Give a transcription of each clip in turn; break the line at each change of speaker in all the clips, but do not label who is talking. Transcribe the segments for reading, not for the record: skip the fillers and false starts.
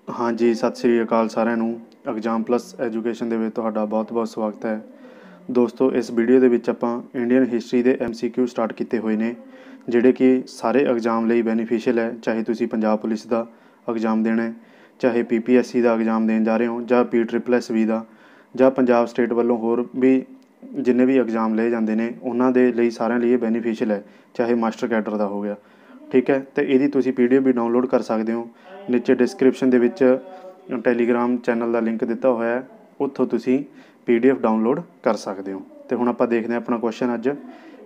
हाँ जी, सत श्री अकाल साਰਿਆਂ ਨੂੰ। एग्जाम प्लस एजुकेशन ਦੇ ਵਿੱਚ ਤੁਹਾਡਾ ਬਹੁਤ-ਬਹੁਤ ਸਵਾਗਤ ਹੈ। ਦੋਸਤੋ, ਇਸ ਵੀਡੀਓ ਦੇ ਵਿੱਚ ਆਪਾਂ ਇੰਡੀਅਨ ਹਿਸਟਰੀ ਦੇ MCQ ਸਟਾਰਟ ਕੀਤੇ ਹੋਏ ਨੇ, ਜਿਹੜੇ ਕਿ ਸਾਰੇ ਐਗਜ਼ਾਮ ਲਈ ਬੈਨੀਫੀਸ਼ੀਅਲ ਹੈ। ਚਾਹੇ ਤੁਸੀਂ ਪੰਜਾਬ ਪੁਲਿਸ ਦਾ ਐਗਜ਼ਾਮ ਦੇਣਾ ਹੈ, ਚਾਹੇ PPSC ਦਾ ਐਗਜ਼ਾਮ ਦੇਣ ਜਾ ਰਹੇ ਹੋ, ਜਾਂ PSSB ਦਾ, ਜਾਂ ਪੰਜਾਬ ਸਟੇਟ ਵੱਲੋਂ ਹੋਰ ਵੀ ਜਿੰਨੇ ਵੀ ਐਗਜ਼ਾਮ ਲਏ ਜਾਂਦੇ ਨੇ ਉਹਨਾਂ ਦੇ ਲਈ ਸਾਰਿਆਂ ਲਈ ਇਹ ਬੈਨੀਫੀਸ਼ੀਅਲ ਹੈ। ਚਾਹੇ ਮਾਸਟਰ ਕੈਡਰ ਦਾ ਹੋ ਗਿਆ, ठीक है। तो यदि तुसी PDF भी डाउनलोड कर सकते हो। नीचे डिस्क्रिप्शन दे विच टैलीग्राम चैनल का लिंक दिता हुआ है, उत्थों तुसी PDF डाउनलोड कर सकते हो। तो हुण आपां देखते हैं अपना क्वेश्चन अज।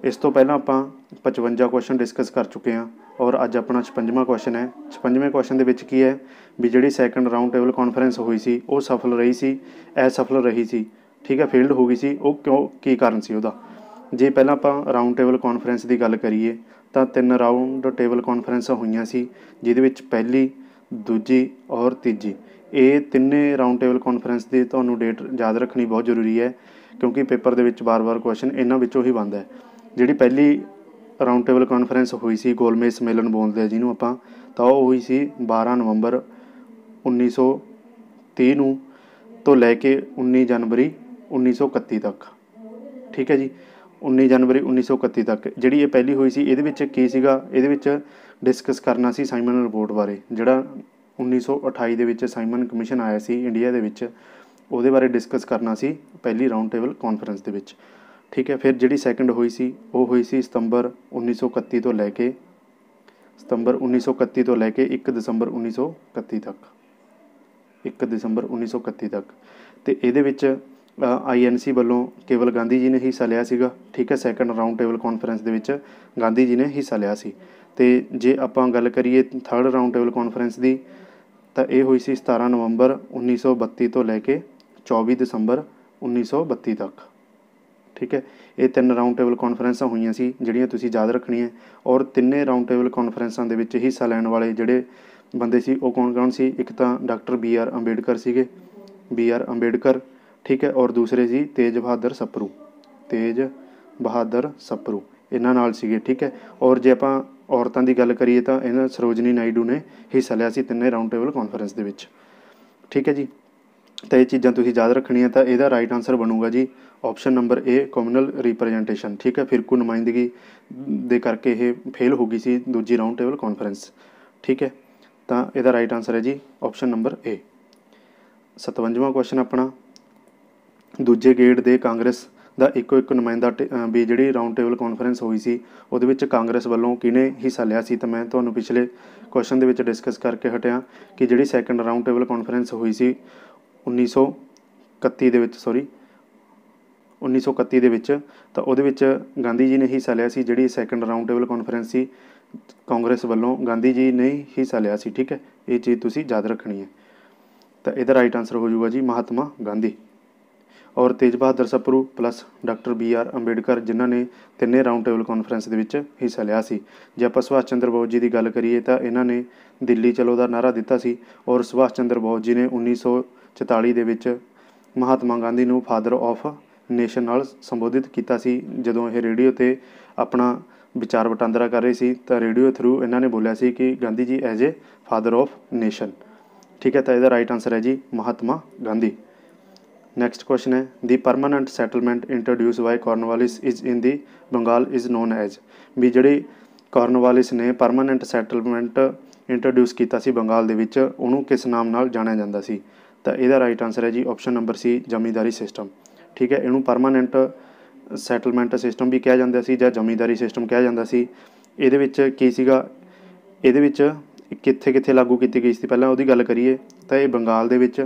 इस तो पहलां आपां 55 क्वेश्चन डिस्कस कर चुके हैं और अज अपना 56वां क्वेश्चन है। 56वें क्वेश्चन दे विच की है भी जिहड़ी सैकंड राउंड टेबल कॉन्फ्रेंस हुई सी वो सफल रही सी, असफल रही सी, ठीक है, फेल्ड हो गई सी, वो क्यों, की कारण सी उहदा। जे पहलां आपां राउंड टेबल कॉन्फ्रेंस की गल करिए तो 3 राउंड टेबल कॉन्फ्रेंसा हुई सी, जिहदे विच पहली, दूजी और तीजी। ये तिन्ने राउंड टेबल कॉन्फ्रेंस की तुहानूं डेट याद रखनी बहुत जरूरी है, क्योंकि पेपर दे विच बार बार क्वेश्चन इन्हां विचों ही बनता है। जिहड़ी पहली राउंड टेबल कॉन्फ्रेंस हुई सी, गोलमेज सम्मेलन बोलते हैं जिन्हों आपां, तो वो हुई सी 12 नवंबर 1930 नूं तो लैके 19 जनवरी 1931 तक, ठीक है जी। 19 जनवरी 1931 तक जिहड़ी ये पहली हुई सी, इहदे विच की सीगा, इहदे विच डिस्कस करना सी साइमन रिपोर्ट बारे, जिहड़ा 1928 दे विच साइमन कमीशन आया सी इंडिया दे विच, उहदे बारे डिस्कस करना सी पहली राउंड टेबल कॉन्फ्रेंस दे विच, ठीक है। फिर जिहड़ी सैकंड हुई सी वो हुई सी सितंबर 1931 तो लैके 1 दसंबर 1931 तक, 1 दसंबर 1931 तक। तो इहदे विच INC वालों केवल गांधी जी ने हिस्सा लिया सीगा, ठीक है। सैकंड राउंड टेबल कॉन्फ्रेंस दे विच गांधी जी ने हिस्सा लिया सी। ते जे आपां गल करिए थर्ड राउंड टेबल कॉन्फ्रेंस की, तो ये हुई सी 17 नवंबर 1932 तो लैके 24 दसंबर 1932 तक, ठीक है। ये 3 राउंड टेबल कॉन्फ्रेंसा हुई सी जिहड़ियां तुसीं याद रखणियां। और तिन्ने राउंड टेबल कॉन्फ्रेंसा दे विच हिस्सा लैण वाले जिहड़े बंदे सी वो कौन कौन सी, एक तो डॉक्टर BR अंबेडकर सीगे, BR अंबेडकर, ठीक है। और दूसरे सी तेज बहादुर सप्रू, तेज बहादुर सप्रू, इन्हां नाल सीगे, ठीक है। और जे आपां औरतां दी गल करिए तो इन्हां सरोजनी नायडू ने हिस्सा लिया सी तिन्ने राउंड टेबल कॉन्फ्रेंस दे विच, ठीक है जी। तो ये चीज़ां तुसीं याद रखणियां। तो इहदा राइट आंसर बनूगा जी option number A, communal representation, ठीक है। फिरकू नुमाइंदगी दे करके ये फेल हो गई सी दूजी राउंड टेबल कॉन्फ्रेंस, ठीक है। तो इहदा राइट आंसर है जी ऑप्शन नंबर A। 57वां क्वेश्चन अपना, दूजे गेड़ दे कांग्रेस का इक्को एक नुमाइंदा भी जिहड़ी राउंड टेबल कॉन्फ्रेंस हुई सी उहदे विच कांग्रेस वालों किने हिस्सा लिया सी। तो मैं तुहानूं पिछले क्वेश्चन दे विच डिस्कस करके हटिया कि जिहड़ी सैकंड राउंड टेबल कॉन्फ्रेंस हुई सी 1931 दे विच, सॉरी 1931 दे विच, तो उहदे विच गांधी जी ने हिस्सा लिया सी। जिहड़ी सैकंड राउंड टेबल कॉन्फ्रेंस सी कांग्रेस वालों गांधी जी ने हिस्सा लिया सी, ठीक है। ये चीज़ तुसीं याद रखनी है। तो इहदा राइट आंसर हो जाऊगा जी महात्मा गांधी। और Tej Bahadur Sapru plus doctor BR Ambedkar जिन्हों ने तिन्ने राउंड टेबल कॉन्फ्रेंस के विच हिस्सा लिया सी। जे आपां सुभाष चंद्र बोस जी की गल करिए तो इन्होंने दिल्ली चलो का नारा दिता सी। और सुभाष चंद्र बोस जी ने 1944 दे विच महात्मा गांधी नूं फादर ऑफ नेशन नाल संबोधित किया सी। जदों ये रेडियो ते अपना विचार वटांदरा कर रहे सी तो रेडियो थ्रू इन्होंने बोलिया सी कि Gandhi ji as a father of nation, ठीक है। तो इसका राइट आंसर है जी महात्मा गांधी। नैक्सट क्वेश्चन है, the permanent settlement introduce by Cornwallis is in the Bengal is known as, भी जिहड़ी कॉर्नवालिस ने परमानेंट सैटलमेंट इंट्रोड्यूस किया सी बंगाल दे विच, उहनूं किस नाम नाल जाणिया जांदा सी। तो इसका राइट आंसर है जी ऑप्शन नंबर C, जमींदारी सिस्टम, ठीक है। इहनूं परमानेंट सैटलमेंट सिस्टम भी कहा जांदा सी जां जमींदारी सिस्टम कहा जांदा सी। इहदे विच की सीगा, इहदे विच कित्थे कित्थे लागू की गई सी, पहलां उहदी गल करिए तो ये बंगाल दे विच,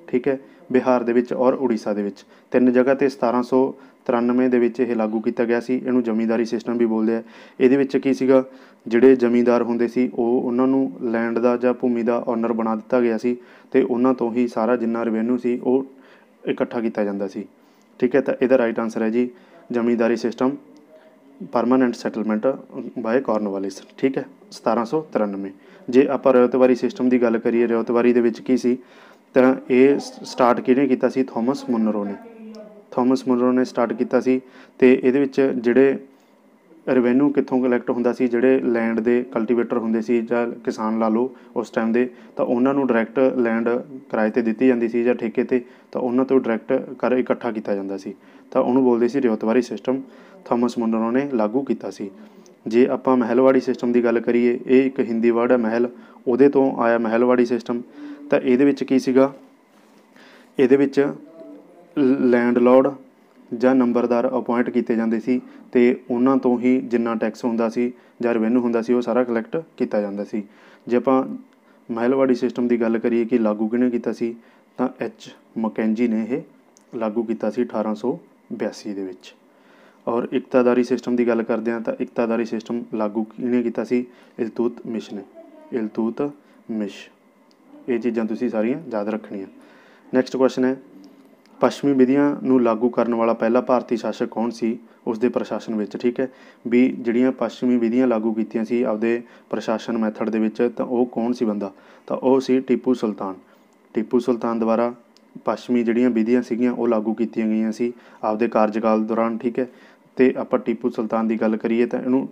ठीक है, बिहार दे विच और उड़ीसा दे विच, 3 जगह ते 1793 दे विच ये लागू किया गया सी। इहनूं जमींदारी सिस्टम भी बोलते हैं। इहदे विच की सीगा, जिहड़े जमींदार हुंदे सी उन्हां नूं लैंड दा जां भूमि दा ओनर बना दिता गया सी ते उन्हां तो ही सारा जिन्ना रिवेन्यू सी वो इकट्ठा किया जांदा सी, ठीक है। तो इहदा राइट आंसर है जी zamindari system permanent settlement by Cornwallis, ठीक है, 1793। जे आपां रयतवारी सिस्टम की गल करिए, रयतवारी दे विच की सी, तो ये स्टार्ट किहने कीता सी, थॉमस मुनरो ने, थॉमस मुनरो ने स्टार्ट किया सी। ते इहदे विच जिहड़े ਰੈਵਨਿਊ ਕਿੱਥੋਂ ਕਲੈਕਟ ਹੁੰਦਾ ਸੀ, ਜਿਹੜੇ ਲੈਂਡ ਦੇ ਕਲਟੀਵੇਟਰ ਹੁੰਦੇ ਸੀ ਜਾਂ ਕਿਸਾਨ ਲਾ ਲਓ ਉਸ ਟਾਈਮ ਦੇ, ਤਾਂ ਉਹਨਾਂ ਨੂੰ ਡਾਇਰੈਕਟ ਲੈਂਡ ਕਿਰਾਏ 'ਤੇ ਦਿੱਤੀ ਜਾਂਦੀ ਸੀ ਜਾਂ ਠੇਕੇ 'ਤੇ, ਤਾਂ ਉਹਨਾਂ ਤੋਂ ਡਾਇਰੈਕਟ ਇਕੱਠਾ ਕੀਤਾ ਜਾਂਦਾ ਸੀ, ਤਾਂ ਉਹਨੂੰ ਬੋਲਦੇ ਸੀ ਰਿਓਤਵਾਰੀ ਸਿਸਟਮ। ਥਾਮਸ ਮੁਨਰੋ ਨੇ ਲਾਗੂ ਕੀਤਾ ਸੀ। ਜੇ ਆਪਾਂ ਮਹਿਲਵਾੜੀ ਸਿਸਟਮ ਦੀ ਗੱਲ ਕਰੀਏ, ਇਹ ਇੱਕ ਹਿੰਦੀ ਵਰਡ ਹੈ ਮਹਿਲ, ਉਹਦੇ ਤੋਂ ਆਇਆ ਮਹਿਲਵਾੜੀ ਸਿਸਟਮ। ਤਾਂ ਇਹਦੇ ਵਿੱਚ ਕੀ ਸੀਗਾ, ਇਹਦੇ ਵਿੱਚ ਲੈਂਡਲੋਰਡ ਜਾਂ ਨੰਬਰਦਾਰ ਅਪੋਇੰਟ ਕੀਤੇ ਜਾਂਦੇ ਸੀ ਅਤੇ ਉਹਨਾਂ ਤੋਂ ਹੀ ਜਿੰਨਾ ਟੈਕਸ ਹੁੰਦਾ ਸੀ ਜਾਂ ਰੈਵਨਿਊ ਹੁੰਦਾ ਸੀ ਉਹ ਸਾਰਾ ਕਲੈਕਟ ਕੀਤਾ ਜਾਂਦਾ ਸੀ। ਜੇ ਆਪਾਂ ਮਹਿਲਵਾੜੀ ਸਿਸਟਮ ਦੀ ਗੱਲ ਕਰੀਏ ਕਿ ਲਾਗੂ ਕਿਹਨੇ ਕੀਤਾ ਸੀ, ਤਾਂ ਐਚ ਮਕੈਂਜੀ ਨੇ ਇਹ ਲਾਗੂ ਕੀਤਾ ਸੀ 1882 ਦੇ ਵਿੱਚ। ਔਰ ਇਕਤਾਦਾਰੀ ਸਿਸਟਮ ਦੀ ਗੱਲ ਕਰਦੇ ਹਾਂ, ਤਾਂ ਇਕਤਾਦਾਰੀ ਸਿਸਟਮ ਲਾਗੂ ਕਿਹਨੇ ਕੀਤਾ ਸੀ, ਇਲਤੁਤਮਿਸ਼ ਨੇ, ਇਲਤੁਤਮਿਸ਼। ਇਹ ਚੀਜ਼ਾਂ ਤੁਸੀਂ ਸਾਰੀਆਂ ਯਾਦ ਰੱਖਣੀਆਂ। ਨੈਕਸਟ ਕੁਐਸਚਨ ਹੈ, ਪੱਛਮੀ ਵਿਧੀਆਂ ਨੂੰ ਲਾਗੂ ਕਰਨ ਵਾਲਾ ਪਹਿਲਾ ਭਾਰਤੀ ਸ਼ਾਸਕ ਕੌਣ ਸੀ ਉਸ ਦੇ ਪ੍ਰਸ਼ਾਸਨ ਵਿੱਚ। ਠੀਕ ਹੈ, ਵੀ ਜਿਹੜੀਆਂ ਪੱਛਮੀ ਵਿਧੀਆਂ ਲਾਗੂ ਕੀਤੀਆਂ ਸੀ ਆਪਦੇ ਪ੍ਰਸ਼ਾਸਨ ਮੈਥਡ ਦੇ ਵਿੱਚ, ਤਾਂ ਉਹ ਕੌਣ ਸੀ ਬੰਦਾ, ਤਾਂ ਉਹ ਸੀ ਟੀਪੂ ਸੁਲਤਾਨ। ਟੀਪੂ ਸੁਲਤਾਨ ਦੁਆਰਾ ਪੱਛਮੀ ਜਿਹੜੀਆਂ ਵਿਧੀਆਂ ਸੀਗੀਆਂ ਉਹ ਲਾਗੂ ਕੀਤੀਆਂ ਗਈਆਂ ਸੀ ਆਪਦੇ ਕਾਰਜਕਾਲ ਦੌਰਾਨ। ਠੀਕ ਹੈ, ਅਤੇ ਆਪਾਂ ਟੀਪੂ ਸੁਲਤਾਨ ਦੀ ਗੱਲ ਕਰੀਏ ਤਾਂ ਇਹਨੂੰ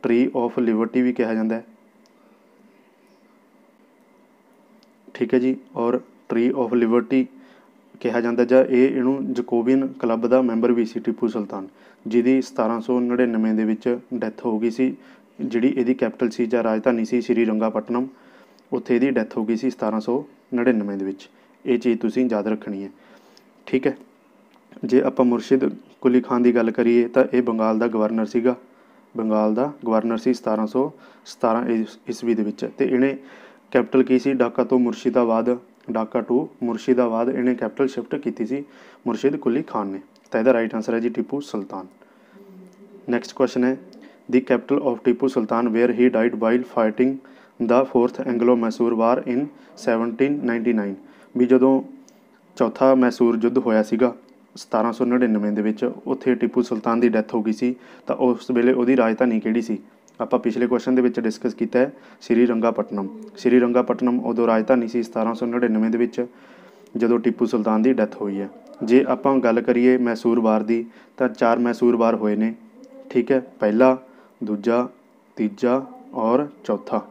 ਟਰੀ ਆਫ ਲਿਬਰਟੀ ਵੀ ਕਿਹਾ ਜਾਂਦਾ ਹੈ। ਠੀਕ ਹੈ ਜੀ, ਔਰ ਟਰੀ ਆਫ ਲਿਬਰਟੀ ਕਿਹਾ ਜਾਂਦਾ, ਜਾਂ ਇਹਨੂੰ ਜਕੋਬੀਅਨ ਕਲੱਬ ਦਾ ਮੈਂਬਰ ਵੀ ਸੀ ਟੀਪੂ ਸੁਲਤਾਨ, ਜਿਹਦੀ 1799 ਦੇ ਵਿੱਚ ਡੈਥ ਹੋ ਗਈ ਸੀ। ਜਿਹੜੀ ਇਹਦੀ ਕੈਪੀਟਲ ਸੀ ਜਾਂ ਰਾਜਧਾਨੀ ਸੀ ਸ਼੍ਰੀਰੰਗਾਪਟਨਮ, ਉੱਥੇ ਇਹਦੀ ਡੈਥ ਹੋ ਗਈ ਸੀ 1799 ਦੇ ਵਿੱਚ। ਇਹ ਚੀਜ਼ ਤੁਸੀਂ ਯਾਦ ਰੱਖਣੀ ਹੈ। ਠੀਕ ਹੈ, ਜੇ ਆਪਾਂ ਮੁਰਸ਼ਿਦ ਕੁਲੀ ਖਾਨ ਦੀ ਗੱਲ ਕਰੀਏ ਤਾਂ ਇਹ ਬੰਗਾਲ ਦਾ ਗਵਰਨਰ ਸੀਗਾ, ਬੰਗਾਲ ਦਾ ਗਵਰਨਰ ਸੀ 1717 ਈਸਵੀ ਦੇ ਵਿੱਚ। ਅਤੇ ਇਹਨੇ ਕੈਪੀਟਲ ਕੀ ਸੀ, ਢਾਕਾ ਤੋਂ ਮੁਰਸ਼ਿਦਾਬਾਦ, ਢਾਕਾ ਟੂ ਮੁਰਸ਼ਿਦਾਬਾਦ ਇਹਨੇ ਕੈਪੀਟਲ ਸ਼ਿਫਟ ਕੀਤੀ ਸੀ ਮੁਰਸ਼ਿਦ ਕੁਲੀ ਖਾਨ ਨੇ। ਤਾਂ ਇਹਦਾ ਰਾਈਟ ਆਂਸਰ ਹੈ ਜੀ ਟੀਪੂ ਸੁਲਤਾਨ। ਨੈਕਸਟ ਕੁਐਸਚਨ ਹੈ, the capital of Tipu Sultan where he died while fighting the 4th Anglo Mysore war in 1799। ਵੀ ਜਦੋਂ ਚੌਥਾ ਮੈਸੂਰ ਯੁੱਧ ਹੋਇਆ ਸੀਗਾ 1799 ਦੇ ਵਿੱਚ, ਉੱਥੇ ਟੀਪੂ ਸੁਲਤਾਨ ਦੀ ਡੈਥ ਹੋ ਗਈ ਸੀ, ਤਾਂ ਉਸ ਵੇਲੇ ਉਹਦੀ ਰਾਜਧਾਨੀ ਕਿਹੜੀ ਸੀ। ਆਪਾਂ ਪਿਛਲੇ ਕੁਐਸਚਨ ਦੇ ਵਿੱਚ ਡਿਸਕਸ ਕੀਤਾ ਹੈ ਸ਼੍ਰੀਰੰਗਾਪਟਨਮ। ਸ਼੍ਰੀਰੰਗਾਪਟਨਮ ਉਦੋਂ ਰਾਜਧਾਨੀ ਸੀ 1799 ਦੇ ਵਿੱਚ ਜਦੋਂ ਟੀਪੂ ਸੁਲਤਾਨ ਦੀ ਡੈਥ ਹੋਈ ਹੈ। ਜੇ ਆਪਾਂ ਗੱਲ ਕਰੀਏ ਮੈਸੂਰ ਵਾਰ ਦੀ, ਤਾਂ 4 ਮੈਸੂਰ ਵਾਰ ਹੋਏ ਨੇ। ਠੀਕ ਹੈ, ਪਹਿਲਾ, ਦੂਜਾ, ਤੀਜਾ ਔਰ ਚੌਥਾ।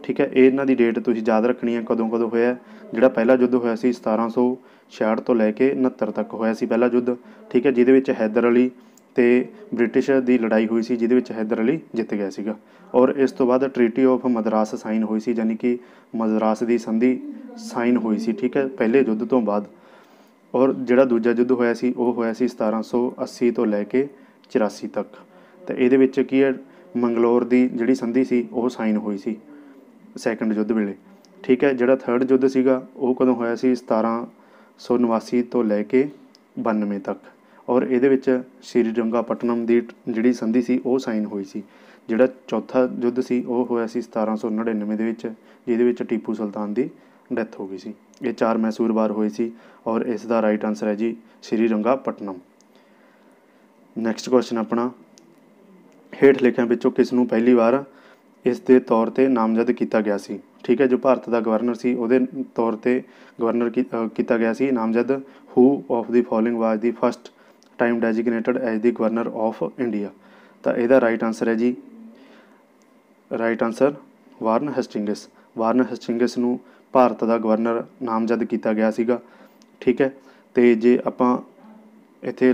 ਠੀਕ ਹੈ, ਇਹਨਾਂ ਦੀ ਡੇਟ ਤੁਸੀਂ ਯਾਦ ਰੱਖਣੀ ਹੈ ਕਦੋਂ ਕਦੋਂ ਹੋਇਆ। ਜਿਹੜਾ ਪਹਿਲਾ ਯੁੱਧ ਹੋਇਆ ਸੀ 1766 ਤੋਂ ਲੈ ਕੇ 69 ਤੱਕ ਹੋਇਆ ਸੀ ਪਹਿਲਾ ਯੁੱਧ। ਠੀਕ ਹੈ, ਜਿਹਦੇ ਵਿੱਚ ਹੈਦਰ ਅਲੀ ਅਤੇ ਬ੍ਰਿਟਿਸ਼ ਦੀ ਲੜਾਈ ਹੋਈ ਸੀ, ਜਿਹਦੇ ਵਿੱਚ ਹੈਦਰ ਅਲੀ ਜਿੱਤ ਗਿਆ ਸੀਗਾ। ਔਰ ਇਸ ਤੋਂ ਬਾਅਦ ਟਰੀਟੀ ਆਫ ਮਦਰਾਸ ਸਾਈਨ ਹੋਈ ਸੀ, ਯਾਨੀ ਕਿ ਮਦਰਾਸ ਦੀ ਸੰਧੀ ਸਾਈਨ ਹੋਈ ਸੀ। ਠੀਕ ਹੈ, ਪਹਿਲੇ ਯੁੱਧ ਤੋਂ ਬਾਅਦ। ਔਰ ਜਿਹੜਾ ਦੂਜਾ ਯੁੱਧ ਹੋਇਆ ਸੀ ਉਹ ਹੋਇਆ ਸੀ 1780 ਤੋਂ ਲੈ ਕੇ 84 ਤੱਕ। ਅਤੇ ਇਹਦੇ ਵਿੱਚ ਕੀ ਹੈ, ਮੰਗਲੌਰ ਦੀ ਜਿਹੜੀ ਸੰਧੀ ਸੀ ਉਹ ਸਾਈਨ ਹੋਈ ਸੀ ਸੈਕੰਡ ਯੁੱਧ ਵੇਲੇ। ਠੀਕ ਹੈ, ਜਿਹੜਾ ਥਰਡ ਯੁੱਧ ਸੀਗਾ ਉਹ ਕਦੋਂ ਹੋਇਆ ਸੀ 1789 ਤੋਂ ਲੈ ਕੇ 92 ਤੱਕ। ਔਰ ਇਹਦੇ ਵਿੱਚ ਸ਼੍ਰੀਰੰਗਾਪਟਨਮ ਦੀ ਜਿਹੜੀ ਸੰਧੀ ਸੀ ਉਹ ਸਾਈਨ ਹੋਈ ਸੀ। ਜਿਹੜਾ ਚੌਥਾ ਯੁੱਧ ਸੀ ਉਹ ਹੋਇਆ ਸੀ 1799 ਦੇ ਵਿੱਚ, ਜਿਹਦੇ ਵਿੱਚ ਟੀਪੂ ਸੁਲਤਾਨ ਦੀ ਡੈਥ ਹੋ ਗਈ ਸੀ। ਇਹ 4 ਮੈਸੂਰ ਵਾਰ ਹੋਏ ਸੀ ਔਰ ਇਸ ਦਾ ਰਾਈਟ ਆਂਸਰ ਹੈ ਜੀ ਸ਼੍ਰੀਰੰਗਾਪਟਨਮ। ਨੈਕਸਟ ਕੁਐਸਚਨ ਆਪਣਾ, ਹੇਠ ਲਿਖਿਆਂ ਵਿੱਚੋਂ ਕਿਸ ਨੂੰ ਪਹਿਲੀ ਵਾਰ ਇਸ ਦੇ ਤੌਰ 'ਤੇ ਨਾਮਜ਼ਦ ਕੀਤਾ ਗਿਆ ਸੀ। ਠੀਕ ਹੈ, ਜੋ ਭਾਰਤ ਦਾ ਗਵਰਨਰ ਸੀ ਉਹਦੇ ਤੌਰ 'ਤੇ ਗਵਰਨਰ ਕੀਤਾ ਗਿਆ ਸੀ ਨਾਮਜ਼ਦ। ਹੂ ਆਫ ਦੀ ਫੋਲੋਇੰਗ ਵਾਜ ਦੀ first time ਡੈਜੀਗਨੇਟਡ as the governor of India. ਤਾਂ ਇਹਦਾ ਰਾਈਟ ਆਂਸਰ ਹੈ ਜੀ, ਰਾਈਟ ਆਂਸਰ ਵਾਰਨ ਹੈਸਟਿੰਗਸ। ਵਾਰਨ ਹੈਸਟਿੰਗਸ ਨੂੰ ਭਾਰਤ ਦਾ ਗਵਰਨਰ ਨਾਮਜ਼ਦ ਕੀਤਾ ਗਿਆ ਸੀਗਾ। ਠੀਕ ਹੈ, ਅਤੇ ਜੇ ਆਪਾਂ ਇੱਥੇ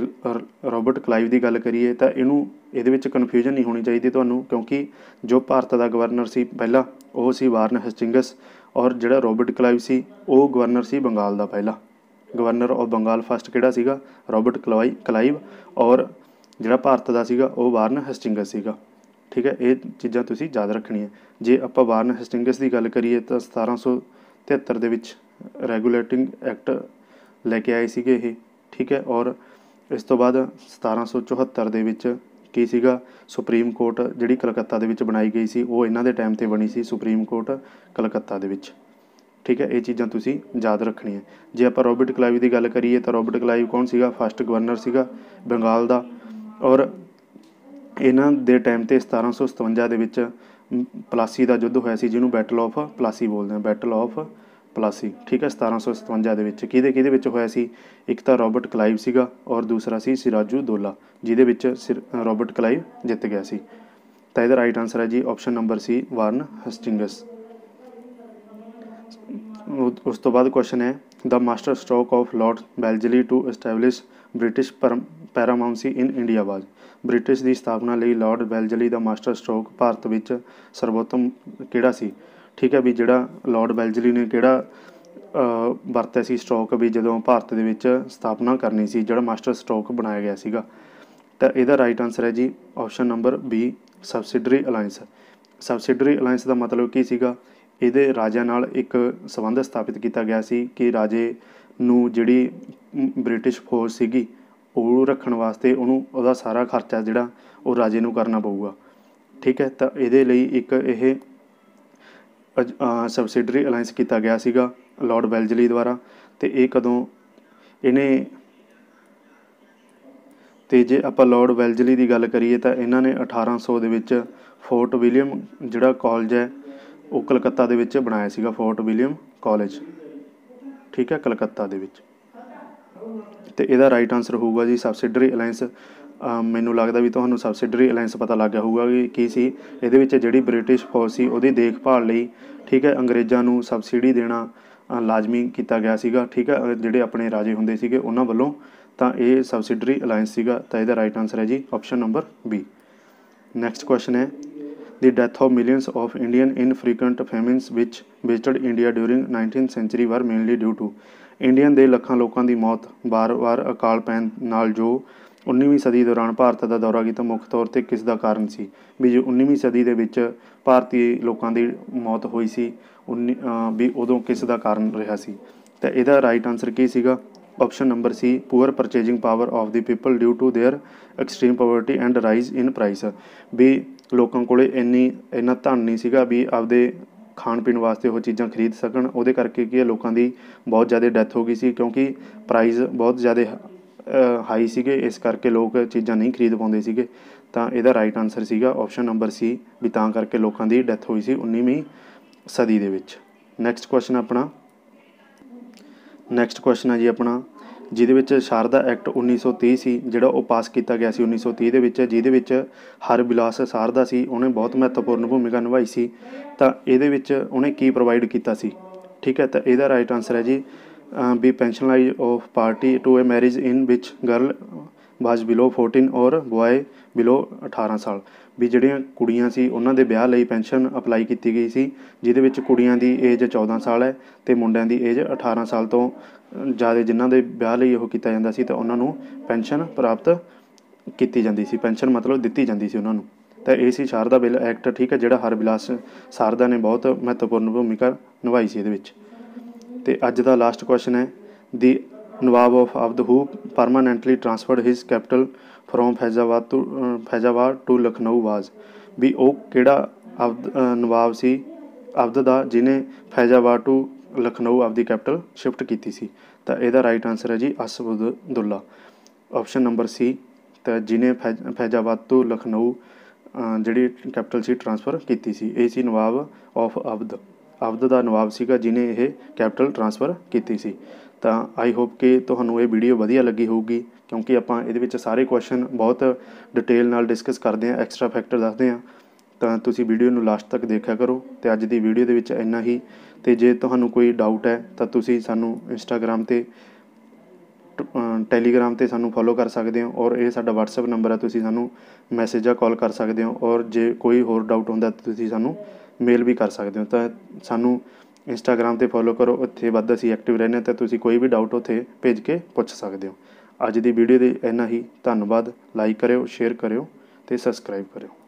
ਰੋਬਰਟ ਕਲਾਈਵ ਦੀ ਗੱਲ ਕਰੀਏ ਤਾਂ ਇਹਦੇ ਵਿੱਚ ਕਨਫਿਊਜ਼ਨ ਨਹੀਂ ਹੋਣੀ ਚਾਹੀਦੀ ਤੁਹਾਨੂੰ, ਕਿਉਂਕਿ ਜੋ ਭਾਰਤ ਦਾ ਗਵਰਨਰ ਸੀ ਪਹਿਲਾ ਉਹ ਸੀ ਵਾਰਨ ਹੈਸਟਿੰਗਸ, ਔਰ ਜਿਹੜਾ ਰੋਬਰਟ ਕਲਾਈਵ ਸੀ ਉਹ ਗਵਰਨਰ ਸੀ ਬੰਗਾਲ ਦਾ ਪਹਿਲਾ। ਗਵਰਨਰ ਆਫ ਬੰਗਾਲ ਫਸਟ ਕਿਹੜਾ ਸੀਗਾ, ਰੋਬਰਟ ਕਲਾਈਵ, ਔਰ ਜਿਹੜਾ ਭਾਰਤ ਦਾ ਸੀਗਾ ਉਹ ਵਾਰਨ ਹੈਸਟਿੰਗਸ ਸੀਗਾ। ਠੀਕ ਹੈ, ਇਹ ਚੀਜ਼ਾਂ ਤੁਸੀਂ ਯਾਦ ਰੱਖਣੀਆਂ। ਜੇ ਆਪਾਂ ਵਾਰਨ ਹੈਸਟਿੰਗਸ ਦੀ ਗੱਲ ਕਰੀਏ ਤਾਂ 1773 ਦੇ ਵਿੱਚ ਰੈਗੂਲੇਟਿੰਗ ਐਕਟ ਲੈ ਕੇ ਆਏ ਸੀਗੇ ਇਹ। ਠੀਕ ਹੈ, ਔਰ ਇਸ ਤੋਂ ਬਾਅਦ 1774 ਦੇ ਵਿੱਚ ਕੀ ਸੀਗਾ, ਸੁਪਰੀਮ ਕੋਰਟ ਜਿਹੜੀ ਕਲਕੱਤਾ ਦੇ ਵਿੱਚ ਬਣਾਈ ਗਈ ਸੀ ਉਹ ਇਹਨਾਂ ਦੇ ਟਾਈਮ 'ਤੇ ਬਣੀ ਸੀ, ਸੁਪਰੀਮ ਕੋਰਟ ਕਲਕੱਤਾ ਦੇ ਵਿੱਚ। ਠੀਕ ਹੈ, ਇਹ ਚੀਜ਼ਾਂ ਤੁਸੀਂ ਯਾਦ ਰੱਖਣੀਆਂ। ਜੇ ਆਪਾਂ ਰੋਬਰਟ ਕਲਾਈਵ ਦੀ ਗੱਲ ਕਰੀਏ ਤਾਂ ਰੋਬਰਟ ਕਲਾਈਵ ਕੌਣ ਸੀਗਾ, ਫਸਟ ਗਵਰਨਰ ਸੀਗਾ ਬੰਗਾਲ ਦਾ। ਔਰ ਇਹਨਾਂ ਦੇ ਟਾਈਮ 'ਤੇ 1757 ਦੇ ਵਿੱਚ ਪਲਾਸੀ ਦਾ ਯੁੱਧ ਹੋਇਆ ਸੀ, ਜਿਹਨੂੰ ਬੈਟਲ ਆਫ ਪਲਾਸੀ ਬੋਲਦੇ ਹਾਂ, ਬੈਟਲ ਆਫ ਪਲਾਸੀ, ਠੀਕ ਹੈ। 1757 ਦੇ ਵਿੱਚ ਕਿਹਦੇ ਵਿੱਚ ਹੋਇਆ ਸੀ? ਇੱਕ ਤਾਂ ਰੋਬਰਟ ਕਲਾਈਵ ਸੀਗਾ ਔਰ ਦੂਸਰਾ ਸੀ ਸਿਰਾਜੂ ਦੌਲਾ, ਜਿਹਦੇ ਵਿੱਚ ਰੋਬਰਟ ਕਲਾਈਵ ਜਿੱਤ ਗਿਆ ਸੀ। ਤਾਂ ਇਹਦਾ ਰਾਈਟ ਆਂਸਰ ਹੈ ਜੀ ਆਪਸ਼ਨ ਨੰਬਰ ਸੀ, ਵਾਰਨ ਹਸਟਿੰਗਸ। ਉਸ ਤੋਂ ਬਾਅਦ ਕੁਐਸਚਨ ਹੈ, the master stroke of lord Wellesley to establish British paramountcy in India was. British ਦੀ ਸਥਾਪਨਾ ਲਈ ਲਾਰਡ ਵੈਲਜ਼ਲੀ ਦਾ ਮਾਸਟਰ ਸਟ੍ਰੋਕ ਭਾਰਤ ਵਿੱਚ ਸਰਵੋਤਮ ਕਿਹੜਾ ਸੀ? ਠੀਕ ਹੈ ਵੀ ਜਿਹੜਾ ਲਾਰਡ ਵੈਲਜ਼ਲੀ ਨੇ ਕਿਹੜਾ ਵਰਤਿਆ ਸੀ ਸਟ੍ਰੋਕ ਵੀ ਜਦੋਂ ਭਾਰਤ ਦੇ ਵਿੱਚ ਸਥਾਪਨਾ ਕਰਨੀ ਸੀ, ਜਿਹੜਾ ਮਾਸਟਰ ਸਟ੍ਰੋਕ ਬਣਾਇਆ ਗਿਆ ਸੀਗਾ। ਤਾਂ ਇਹਦਾ ਰਾਈਟ ਆਂਸਰ ਹੈ ਜੀ option number B, subsidiary alliance. Subsidiary alliance ਦਾ ਮਤਲਬ ਕੀ ਸੀਗਾ? ਇਹਦੇ ਰਾਜਿਆਂ ਨਾਲ ਇੱਕ ਸੰਬੰਧ ਸਥਾਪਿਤ ਕੀਤਾ ਗਿਆ ਸੀ ਕਿ ਰਾਜੇ ਨੂੰ ਜਿਹੜੀ ਬ੍ਰਿਟਿਸ਼ ਫੌਜ ਸੀਗੀ ਉਹ ਰੱਖਣ ਵਾਸਤੇ ਉਹਦਾ ਸਾਰਾ ਖਰਚਾ ਜਿਹੜਾ ਉਹ ਰਾਜੇ ਨੂੰ ਕਰਨਾ ਪਊਗਾ, ਠੀਕ ਹੈ। ਤਾਂ ਇਹਦੇ ਲਈ ਇੱਕ ਇਹ ਸਬਸਿਡਰੀ ਅਲਾਇੰਸ ਕੀਤਾ ਗਿਆ ਸੀਗਾ ਲਾਰਡ ਵੈਲਜ਼ਲੀ ਦੁਆਰਾ। ਅਤੇ ਇਹ ਕਦੋਂ ਇਹਨੇ, ਅਤੇ ਜੇ ਆਪਾਂ ਲਾਰਡ ਵੈਲਜ਼ਲੀ ਦੀ ਗੱਲ ਕਰੀਏ ਤਾਂ ਇਹਨਾਂ ਨੇ 1800 ਦੇ ਵਿੱਚ ਫੋਰਟ ਵਿਲੀਅਮ ਜਿਹੜਾ ਕਾਲਜ ਹੈ ਉਹ ਕਲਕੱਤਾ ਦੇ ਵਿੱਚ ਬਣਾਇਆ ਸੀਗਾ, ਫੋਰਟ ਵਿਲੀਅਮ ਕਾਲਜ, ਠੀਕ ਹੈ, ਕਲਕੱਤਾ ਦੇ ਵਿੱਚ। ਅਤੇ ਇਹਦਾ ਰਾਈਟ ਆਂਸਰ ਹੋਊਗਾ ਜੀ ਸਬਸਿਡਰੀ ਅਲਾਇੰਸ। ਮੈਨੂੰ ਲੱਗਦਾ ਵੀ ਤੁਹਾਨੂੰ ਸਬਸਿਡਰੀ ਅਲਾਇੰਸ ਪਤਾ ਲੱਗ ਗਿਆ ਹੋਊਗਾ ਕਿ ਕੀ ਸੀ। ਇਹਦੇ ਵਿੱਚ ਜਿਹੜੀ ਬ੍ਰਿਟਿਸ਼ ਫੌਜ ਸੀ ਉਹਦੀ ਦੇਖਭਾਲ ਲਈ, ਠੀਕ ਹੈ, ਅੰਗਰੇਜ਼ਾਂ ਨੂੰ ਸਬਸਿਡੀ ਦੇਣਾ ਲਾਜ਼ਮੀ ਕੀਤਾ ਗਿਆ ਸੀਗਾ, ਠੀਕ ਹੈ, ਜਿਹੜੇ ਆਪਣੇ ਰਾਜੇ ਹੁੰਦੇ ਸੀਗੇ ਉਹਨਾਂ ਵੱਲੋਂ। ਤਾਂ ਇਹ ਸਬਸਿਡਰੀ ਅਲਾਇੰਸ ਸੀਗਾ। ਤਾਂ ਇਹਦਾ ਰਾਈਟ ਆਂਸਰ ਹੈ ਜੀ option number B. Next question ਹੈ, the death of millions of Indian in frequent famines which visited India during 19th century were mainly due to. Indian ਦੇ ਲੱਖਾਂ ਲੋਕਾਂ ਦੀ ਮੌਤ ਵਾਰ-ਵਾਰ ਅਕਾਲ ਪੈਣ ਨਾਲ ਜੋ 19ਵੀਂ ਸਦੀ ਦੌਰਾਨ ਭਾਰਤ ਦਾ ਦੌਰਾ ਕੀਤਾ ਮੁੱਖ ਤੌਰ 'ਤੇ ਕਿਸ ਦਾ ਕਾਰਨ ਸੀ? ਵੀ ਜੋ 19ਵੀਂ ਸਦੀ ਦੇ ਵਿੱਚ ਭਾਰਤੀ ਲੋਕਾਂ ਦੀ ਮੌਤ ਹੋਈ ਸੀ ਵੀ ਉਦੋਂ ਕਿਸ ਦਾ ਕਾਰਨ ਰਿਹਾ ਸੀ? ਤਾਂ ਇਹਦਾ ਰਾਈਟ ਆਂਸਰ ਕੀ ਸੀਗਾ? Option number C, poor purchasing power of the people due to their extreme poverty and rise in price. ਵੀ ਲੋਕਾਂ ਕੋਲ ਇੰਨਾ ਧਨ ਨਹੀਂ ਸੀਗਾ ਵੀ ਆਪਦੇ ਖਾਣ ਪੀਣ ਵਾਸਤੇ ਉਹ ਚੀਜ਼ਾਂ ਖਰੀਦ ਸਕਣ, ਉਹਦੇ ਕਰਕੇ ਕੀ ਹੈ ਲੋਕਾਂ ਦੀ ਬਹੁਤ ਜ਼ਿਆਦਾ ਡੈਥ ਹੋ ਗਈ ਸੀ ਕਿਉਂਕਿ ਪ੍ਰਾਈਜ਼ ਬਹੁਤ ਜ਼ਿਆਦਾ ਹਾਈ ਸੀਗੇ, ਇਸ ਕਰਕੇ ਲੋਕ ਚੀਜ਼ਾਂ ਨਹੀਂ ਖਰੀਦ ਪਾਉਂਦੇ ਸੀਗੇ। ਤਾਂ ਇਹਦਾ ਰਾਈਟ ਆਂਸਰ ਸੀਗਾ ਆਪਸ਼ਨ ਨੰਬਰ ਸੀ, ਵੀ ਤਾਂ ਕਰਕੇ ਲੋਕਾਂ ਦੀ ਡੈਥ ਹੋਈ ਸੀ 19ਵੀਂ ਸਦੀ ਦੇ ਵਿੱਚ। ਨੈਕਸਟ ਕੁਐਸਚਨ ਹੈ ਜੀ ਆਪਣਾ, ਜਿਹਦੇ ਵਿੱਚ ਸ਼ਾਰਦਾ ਐਕਟ 1930 ਸੀ ਜਿਹੜਾ ਉਹ ਪਾਸ ਕੀਤਾ ਗਿਆ ਸੀ 1930 ਦੇ ਵਿੱਚ, ਜਿਹਦੇ ਵਿੱਚ ਹਰਬਿਲਾਸ ਸਾਰਦਾ ਸੀ, ਉਹਨੇ ਬਹੁਤ ਮਹੱਤਵਪੂਰਨ ਭੂਮਿਕਾ ਨਿਭਾਈ ਸੀ। ਤਾਂ ਇਹਦੇ ਵਿੱਚ ਉਹਨੇ ਕੀ ਪ੍ਰੋਵਾਈਡ ਕੀਤਾ ਸੀ? ਠੀਕ ਹੈ, ਤਾਂ ਇਹਦਾ ਰਾਈਟ ਆਂਸਰ ਹੈ ਜੀ ਵੀ penalised of party to a marriage in which girl was below 14 ਔਰ ਬੋਆਏ ਬਿਲੋ 18 ਸਾਲ। ਵੀ ਜਿਹੜੀਆਂ ਕੁੜੀਆਂ ਸੀ ਉਹਨਾਂ ਦੇ ਵਿਆਹ ਲਈ ਪੈਨਸ਼ਨ ਅਪਲਾਈ ਕੀਤੀ ਗਈ ਸੀ, ਜਿਹਦੇ ਵਿੱਚ ਕੁੜੀਆਂ ਦੀ ਏਜ 14 ਸਾਲ ਹੈ ਅਤੇ ਮੁੰਡਿਆਂ ਦੀ ਏਜ 18 ਸਾਲ ਤੋਂ ਜ਼ਿਆਦਾ ਜਿਨ੍ਹਾਂ ਦੇ ਵਿਆਹ ਲਈ ਉਹ ਕੀਤਾ ਜਾਂਦਾ ਸੀ ਤਾਂ ਉਹਨਾਂ ਨੂੰ ਪੈਨਸ਼ਨ ਪ੍ਰਾਪਤ ਕੀਤੀ ਜਾਂਦੀ ਸੀ, ਪੈਨਸ਼ਨ ਮਤਲਬ ਦਿੱਤੀ ਜਾਂਦੀ ਸੀ ਉਹਨਾਂ ਨੂੰ। ਤਾਂ ਇਹ ਸੀ ਸ਼ਾਰਦਾ ਬਿੱਲ ਐਕਟ, ਠੀਕ ਹੈ, ਜਿਹੜਾ ਹਰਬਿਲਾਸ ਸਾਰਦਾ ਨੇ ਬਹੁਤ ਮਹੱਤਵਪੂਰਨ ਭੂਮਿਕਾ ਨਿਭਾਈ ਸੀ ਇਹਦੇ ਵਿੱਚ। ਅਤੇ ਅੱਜ ਦਾ ਲਾਸਟ ਕੁਐਸਚਨ ਹੈ, the nawab of Awadh who permanently transferred his capital from Faizabad to Lucknow was. ਵੀ ਉਹ ਕਿਹੜਾ ਨਵਾਬ ਸੀ ਅਵਧ ਦਾ ਜਿਹਨੇ ਫੈਜ਼ਾਬਾਦ ਟੂ ਲਖਨਊ ਆਪਦੀ ਕੈਪੀਟਲ ਸ਼ਿਫਟ ਕੀਤੀ ਸੀ? ਤਾਂ ਇਹਦਾ ਰਾਈਟ ਆਂਸਰ ਹੈ ਜੀ ਅਸਫਦੁੱਲਾ, ਆਪਸ਼ਨ ਨੰਬਰ ਸੀ। ਤਾਂ ਜਿਹਨੇ ਫੈਜ਼ਾਬਾਦ ਤੋਂ ਲਖਨਊ ਜਿਹੜੀ ਕੈਪੀਟਲ ਸੀ ਟਰਾਂਸਫਰ ਕੀਤੀ ਸੀ, ਇਹ ਸੀ ਨਵਾਬ ਆਫ ਅਵਧ ਦਾ ਨਵਾਬ ਸੀਗਾ ਜਿਹਨੇ ਇਹ ਕੈਪੀਟਲ ਟਰਾਂਸਫਰ ਕੀਤੀ ਸੀ। ਤਾਂ ਆਈ ਹੋਪ ਕਿ ਤੁਹਾਨੂੰ ਇਹ ਵੀਡੀਓ ਵਧੀਆ ਲੱਗੀ ਹੋਊਗੀ ਕਿਉਂਕਿ ਆਪਾਂ ਇਹਦੇ ਵਿੱਚ ਸਾਰੇ ਕੁਐਸਚਨ ਬਹੁਤ ਡਿਟੇਲ ਨਾਲ ਡਿਸਕਸ ਕਰਦੇ ਹਾਂ, ਐਕਸਟਰਾ ਫੈਕਟਰ ਦੱਸਦੇ ਹਾਂ। ਤਾਂ ਤੁਸੀਂ ਵੀਡੀਓ ਨੂੰ ਲਾਸਟ ਤੱਕ ਦੇਖਿਆ ਕਰੋ। ਅਤੇ ਅੱਜ ਦੀ ਵੀਡੀਓ ਦੇ ਵਿੱਚ ਇੰਨਾ ਹੀ। ਅਤੇ ਜੇ ਤੁਹਾਨੂੰ ਕੋਈ ਡਾਊਟ ਹੈ ਤਾਂ ਤੁਸੀਂ ਸਾਨੂੰ ਇੰਸਟਾਗ੍ਰਾਮ 'ਤੇ ਟੈਲੀਗ੍ਰਾਮ 'ਤੇ ਸਾਨੂੰ ਫੋਲੋ ਕਰ ਸਕਦੇ ਹੋ ਔਰ ਇਹ ਸਾਡਾ ਵਟਸਐਪ ਨੰਬਰ ਹੈ, ਤੁਸੀਂ ਸਾਨੂੰ ਮੈਸੇਜ ਜਾਂ ਕਾਲ ਕਰ ਸਕਦੇ ਹੋ। ਔਰ ਜੇ ਕੋਈ ਹੋਰ ਡਾਊਟ ਹੁੰਦਾ ਤਾਂ ਤੁਸੀਂ ਸਾਨੂੰ ਮੇਲ ਵੀ ਕਰ ਸਕਦੇ ਹੋ। ਤਾਂ ਸਾਨੂੰ ਇੰਸਟਾਗ੍ਰਾਮ 'ਤੇ ਫੋਲੋ ਕਰੋ, ਉੱਥੇ ਵੱਧ ਅਸੀਂ ਐਕਟਿਵ ਰਹਿੰਦੇ ਹਾਂ। ਤਾਂ ਤੁਸੀਂ ਕੋਈ ਵੀ ਡਾਊਟ ਉੱਥੇ ਭੇਜ ਕੇ ਪੁੱਛ ਸਕਦੇ ਹੋ। ਅੱਜ ਦੀ ਵੀਡੀਓ ਦੇ ਇੰਨਾ ਹੀ। ਧੰਨਵਾਦ। ਲਾਈਕ ਕਰਿਓ, ਸ਼ੇਅਰ ਕਰਿਓ ਅਤੇ ਸਬਸਕ੍ਰਾਈਬ ਕਰਿਓ।